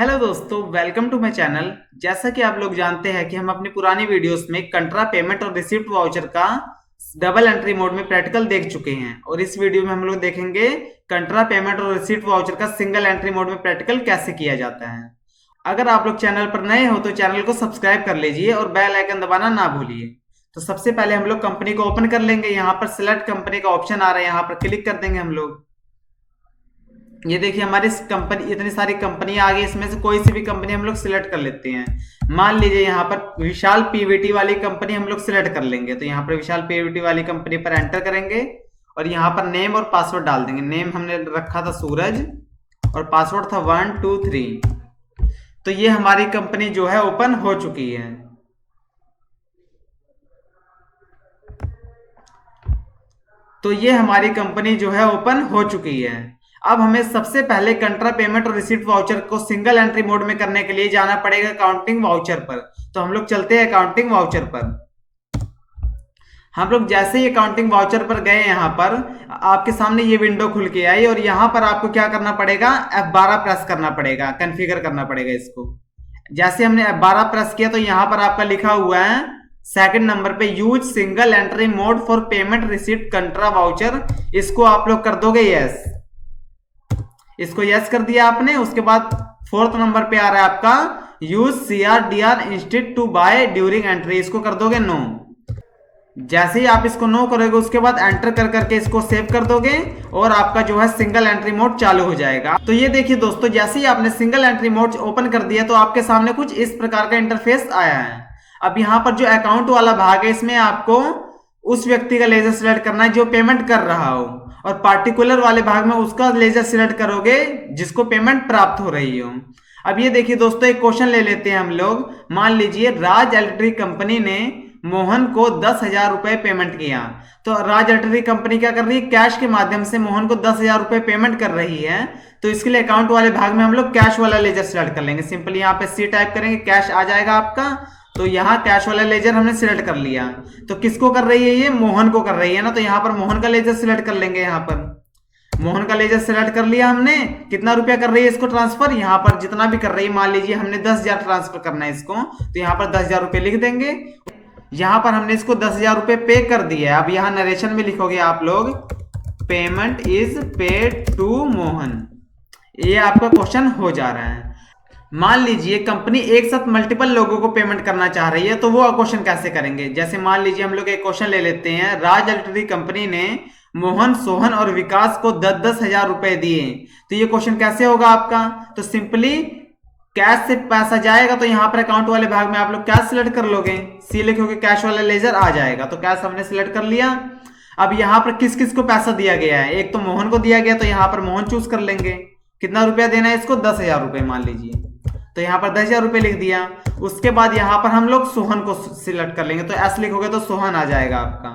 Hello दोस्तों, welcome to my channel. जैसा कि आप लोग जानते हैं कि हम अपनी पुरानी वीडियोस में कंट्रा पेमेंट और रिसिप्ट वाउचर का डबल एंट्री मोड में प्रैक्टिकल देख चुके हैं और इस वीडियो में हम लोग देखेंगे कंट्रा पेमेंट और रिसिप्ट वाउचर का सिंगल एंट्री मोड में प्रैक्टिकल कैसे किया जाता है। अगर आप लोग चैनल पर नए हो तो चैनल को सब्सक्राइब कर लीजिए और बेल आइकन दबाना ना भूलिए। तो सबसे पहले हम लोग कंपनी को ओपन कर लेंगे। यहाँ पर सिलेक्ट कंपनी का ऑप्शन आ रहा है, यहाँ पर क्लिक कर देंगे हम लोग। ये देखिए हमारी कंपनी, इतनी सारी कंपनी आ गई, इसमें से कोई सी भी कंपनी हम लोग सिलेक्ट कर लेते हैं। मान लीजिए यहाँ पर विशाल पीवीटी वाली कंपनी हम लोग सिलेक्ट कर लेंगे, तो यहाँ पर विशाल पीवीटी वाली कंपनी पर एंटर करेंगे और यहाँ पर नेम और पासवर्ड डाल देंगे। नेम हमने रखा था सूरज और पासवर्ड था 123। तो ये हमारी कंपनी जो है ओपन हो चुकी है। तो ये हमारी कंपनी जो है ओपन हो चुकी है। अब हमें सबसे पहले कंट्रा पेमेंट और रिसीप्ट वाउचर को सिंगल एंट्री मोड में करने के लिए जाना पड़ेगा अकाउंटिंग वाउचर पर। तो हम लोग चलते हैं अकाउंटिंग वाउचर पर। हम लोग जैसे ही अकाउंटिंग वाउचर पर गए, यहाँ पर आपके सामने ये विंडो खुल के आई और यहाँ पर आपको क्या करना पड़ेगा, F12 प्रेस करना पड़ेगा, कॉन्फ़िगर करना पड़ेगा इसको। जैसे हमने F12 प्रेस किया तो यहाँ पर आपका लिखा हुआ है सेकंड नंबर पे use single entry mode for payment receipt कंट्रा voucher. इसको आप लोग कर दोगे यस। इसको यस कर दिया आपने। उसके बाद फोर्थ नंबर पे आ रहा है आपका use CRDR instead to by during entry. इसको कर दोगे नो। जैसे ही आप इसको नो करोगे उसके बाद एंटर कर करके इसको सेव कर दोगे और आपका जो है सिंगल एंट्री मोड चालू हो जाएगा। तो ये देखिए दोस्तों, जैसे ही आपने सिंगल एंट्री मोड ओपन कर दिया तो आपके सामने कुछ इस प्रकार का इंटरफेस आया है। अब यहाँ पर जो अकाउंट वाला भाग है, इसमें आपको उस व्यक्ति का लेजर सिलेक्ट करना है जो पेमेंट कर रहा हो, और पार्टिकुलर वाले भाग में उसका लेजर सिलेक्ट करोगे जिसको पेमेंट प्राप्त हो रही हो। अब ये देखिए दोस्तों, एक क्वेश्चन ले लेते हैं हम लोग। मान लीजिए राज इलेक्ट्रिक कंपनी ने मोहन को 10,000 रुपए पेमेंट किया। तो राज इलेक्ट्रिक कंपनी क्या कर रही है, कैश के माध्यम से मोहन को 10,000 रुपए पेमेंट कर रही है। तो इसके लिए अकाउंट वाले भाग में हम लोग कैश वाला लेजर सिलेक्ट कर लेंगे। सिंपली यहाँ पे C टाइप करेंगे, कैश आ जाएगा आपका। तो यहाँ कैश वाला लेजर हमने सिलेक्ट कर लिया। तो किसको कर रही है, ये मोहन को कर रही है ना, तो यहाँ पर मोहन का लेजर सिलेक्ट कर लेंगे। यहाँ पर मोहन का लेजर सिलेक्ट कर लिया हमने। कितना रुपया कर रही है इसको ट्रांसफर, यहाँ पर जितना भी कर रही है, मान लीजिए हमने 10,000 ट्रांसफर करना है इसको, तो यहाँ पर 10,000 रुपये लिख देंगे। यहाँ पर हमने इसको 10,000 रुपये पे कर दिया है। अब यहाँ नरेशन में लिखोगे आप लोग payment is paid to Mohan. ये आपका क्वेश्चन हो जा रहा है। मान लीजिए कंपनी एक साथ मल्टीपल लोगों को पेमेंट करना चाह रही है, तो वो क्वेश्चन कैसे करेंगे। जैसे मान लीजिए हम लोग एक क्वेश्चन ले लेते हैं, राज इलेक्ट्रिक कंपनी ने मोहन, सोहन और विकास को 10-10 हजार रुपए दिए। तो ये क्वेश्चन कैसे होगा आपका, तो सिंपली कैश से पैसा जाएगा तो यहाँ पर अकाउंट वाले भाग में आप लोग कैश सिलेक्ट कर लोगे, C लिखोगे, कैश वाला लेजर आ जाएगा। तो कैश हमने सिलेक्ट कर लिया। अब यहाँ पर किस किस को पैसा दिया गया है, एक तो मोहन को दिया गया, तो यहाँ पर मोहन चूज कर लेंगे। कितना रुपया देना है इसको, 10,000 रुपये मान लीजिए, तो यहाँ पर 10,000 रुपये लिख दिया। उसके बाद यहाँ पर हम लोग सोहन को सिलेक्ट कर लेंगे, तो S लिखोगे तो सोहन आ जाएगा आपका।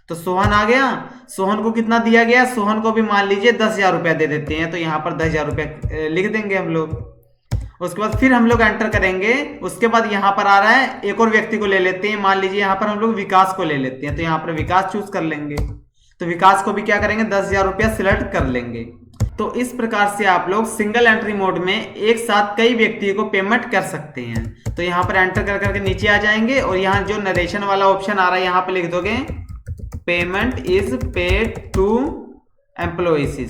तो सोहन आ गया। सोहन को कितना दिया गया, सोहन को भी मान लीजिए 10,000 रुपया दे देते हैं, तो यहाँ पर 10,000 रुपया लिख देंगे हम लोग। उसके बाद फिर हम लोग एंटर करेंगे। उसके बाद यहाँ पर आ रहा है एक और व्यक्ति को ले लेते हैं, मान लीजिए यहाँ पर हम लोग विकास को ले लेते हैं, तो यहाँ पर विकास चूज कर लेंगे। तो विकास को भी क्या करेंगे, 10,000 रुपया सिलेक्ट कर लेंगे। तो इस प्रकार से आप लोग सिंगल एंट्री मोड में एक साथ कई व्यक्तियों को पेमेंट कर सकते हैं। तो यहाँ पर एंटर कर करके नीचे आ जाएंगे और यहाँ जो नरेशन वाला ऑप्शन आ रहा है यहाँ पे लिख दोगे payment is paid to employees.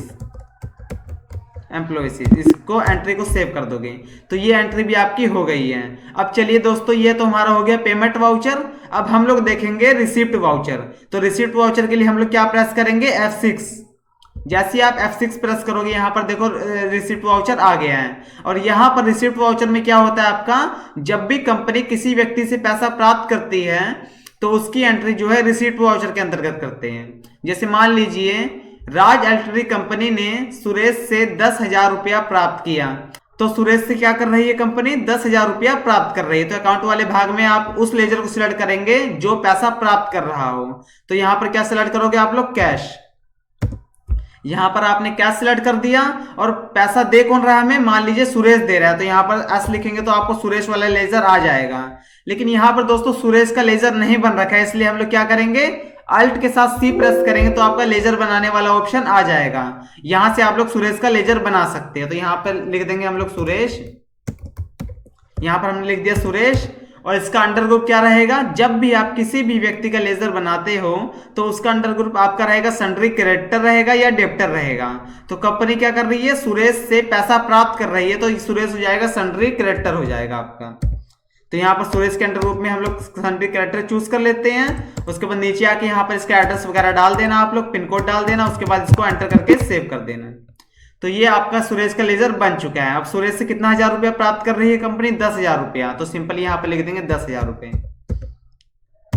इसको एंट्री को सेव कर दोगे। तो ये एंट्री भी आपकी हो गई है। अब चलिए दोस्तों, ये तो हमारा हो गया पेमेंट वाउचर। अब हम लोग देखेंगे रिसिप्ट वाउचर। तो रिसिप्ट वाउचर के लिए हम लोग क्या प्रेस करेंगे, F6। जैसे आप F6 प्रेस करोगे यहाँ पर देखो रिसिप्ट वाउचर आ गया है। और यहाँ पर रिसिप्ट वाउचर में क्या होता है आपका, जब भी कंपनी किसी व्यक्ति से पैसा प्राप्त करती है तो उसकी एंट्री जो है रिसिप्ट वाउचर के अंतर्गत करते हैं। जैसे मान लीजिए राज इलेक्ट्रिक कंपनी ने सुरेश से 10,000 रुपया प्राप्त किया, तो सुरेश से क्या कर रही है कंपनी, 10,000 रुपया प्राप्त कर रही है। तो अकाउंट वाले भाग में आप उस लेजर को सिलेक्ट करेंगे जो पैसा प्राप्त कर रहा हो। तो यहाँ पर क्या सिलेक्ट करोगे आप लोग, कैश। यहाँ पर आपने कैश सिलेक्ट कर दिया और पैसा दे कौन रहा है हमें, मान लीजिए सुरेश दे रहा है, तो यहाँ पर S लिखेंगे तो आपको सुरेश वाला लेजर आ जाएगा। लेकिन यहाँ पर दोस्तों सुरेश का लेजर नहीं बन रखा है, इसलिए हम लोग क्या करेंगे, अल्ट के साथ C प्रेस करेंगे तो आपका लेजर बनाने वाला ऑप्शन आ जाएगा। यहां से आप लोग सुरेश का लेजर बना सकते हैं। तो यहाँ पर लिख देंगे हम लोग सुरेश यहाँ पर हमने लिख दिया सुरेश, और इसका अंडर ग्रुप क्या रहेगा, जब भी आप किसी भी व्यक्ति का लेजर बनाते हो तो उसका अंडर ग्रुप आपका रहेगा सन्ड्री क्रेडिटर रहेगा या डेब्टर रहेगा। तो कंपनी क्या कर रही है, सुरेश से पैसा प्राप्त कर रही है, तो सुरेश हो जाएगा सन्ड्री क्रेडिटर हो जाएगा आपका। तो यहाँ पर सुरेश के अंडर ग्रुप में हम लोग सन्ड्री क्रेडिटर चूज कर लेते हैं। उसके बाद नीचे आके यहाँ पर इसका एड्रेस वगैरह डाल देना, आप लोग पिन कोड डाल देना, उसके बाद इसको एंटर करके सेव कर देना। तो ये आपका सुरेश का लेजर बन चुका है। अब सुरेश से कितना 1000 रुपया प्राप्त कर रही है कंपनी, 10,000 रुपया। तो सिंपली यहाँ पे लिख देंगे 10,000 रुपये।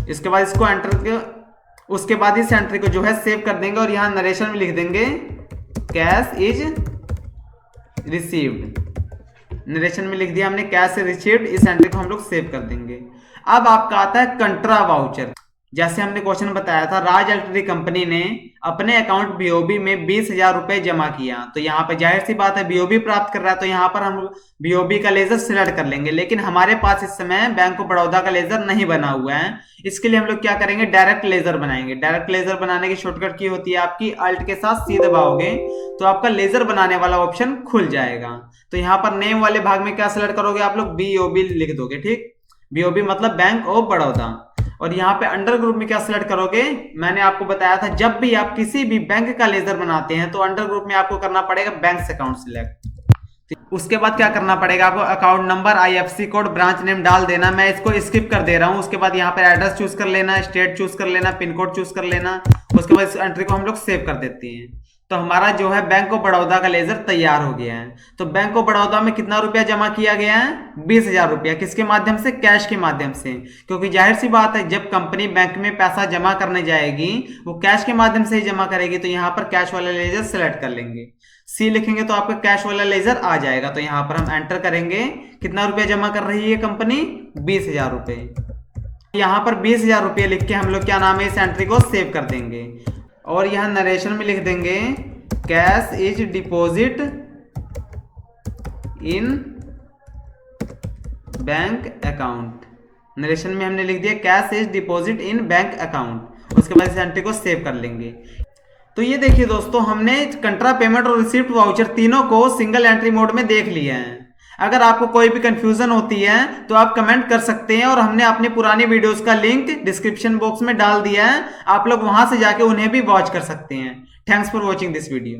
इसके बाद इसको एंटर के, उसके बाद इस एंट्री को जो है सेव कर देंगे और यहाँ नरेशन में लिख देंगे कैश इज रिसीव्ड। नरेशन में लिख दिया हमने कैश रिसीव्ड, इस एंट्री को हम लोग सेव कर देंगे। अब आपका आता है कंट्रा वाउचर। जैसे हमने क्वेश्चन बताया था, राज इलेक्ट्रिक कंपनी ने अपने अकाउंट बीओबी में 20,000 रुपए जमा किया। तो यहाँ पे जाहिर सी बात है बीओबी प्राप्त कर रहा है, तो यहाँ पर हम बीओबी का लेजर सिलेक्ट कर लेंगे। लेकिन हमारे पास इस समय बैंक ऑफ बड़ौदा का लेजर नहीं बना हुआ है, इसके लिए हम लोग क्या करेंगे, डायरेक्ट लेजर बनाएंगे। डायरेक्ट लेजर बनाने की शॉर्टकट की होती है आपकी अल्ट के साथ सी दबाओगे तो आपका लेजर बनाने वाला ऑप्शन खुल जाएगा। तो यहाँ पर नेम वाले भाग में क्या सिलेक्ट करोगे आप लोग, बीओबी लिख दोगे, ठीक, बीओबी मतलब बैंक ऑफ बड़ौदा। और यहाँ पे अंडर ग्रुप में क्या सिलेक्ट करोगे, मैंने आपको बताया था जब भी आप किसी भी बैंक का लेजर बनाते हैं तो अंडर ग्रुप में आपको करना पड़ेगा बैंक अकाउंट सिलेक्ट। उसके बाद क्या करना पड़ेगा आपको, account number, IFSC code, branch name डाल देना। मैं इसको स्किप कर दे रहा हूँ। उसके बाद यहाँ पर एड्रेस चूज कर लेना, स्टेट चूज कर लेना, पिन कोड चूज कर लेना। उसके बाद इस एंट्री को हम लोग सेव कर देते हैं। तो हमारा जो है बैंक ऑफ बड़ौदा का लेजर तैयार हो गया है। तो बैंक ऑफ बड़ौदा में कितना रुपया जमा किया गया है, 20,000 रुपया। किसके माध्यम से, कैश के माध्यम से, क्योंकि जाहिर सी बात है जब कंपनी बैंक में पैसा जमा करने जाएगी वो कैश के माध्यम से ही जमा करेगी। तो यहाँ पर कैश वाला लेजर सेलेक्ट कर लेंगे, सी लिखेंगे तो आपका कैश वाला लेजर आ जाएगा। तो यहाँ पर हम एंटर करेंगे, कितना रुपया जमा कर रही है कंपनी, 20,000 रुपये। यहाँ पर 20,000 रुपये लिख के हम लोग क्या नाम है, इस एंट्री को सेव कर देंगे। और यहाँ नरेशन में लिख देंगे cash is deposit in bank account. Narration में हमने लिख दिया cash is deposit in bank account. उसके बाद इस एंट्री को सेव कर लेंगे। तो ये देखिए दोस्तों, हमने कंट्रा पेमेंट और रिसिप्ट वाउचर तीनों को सिंगल एंट्री मोड में देख लिया है। अगर आपको कोई भी कंफ्यूजन होती है तो आप कमेंट कर सकते हैं, और हमने अपनी पुरानी वीडियोस का लिंक डिस्क्रिप्शन बॉक्स में डाल दिया है, आप लोग वहां से जाके उन्हें भी वॉच कर सकते हैं। Thanks for watching this video.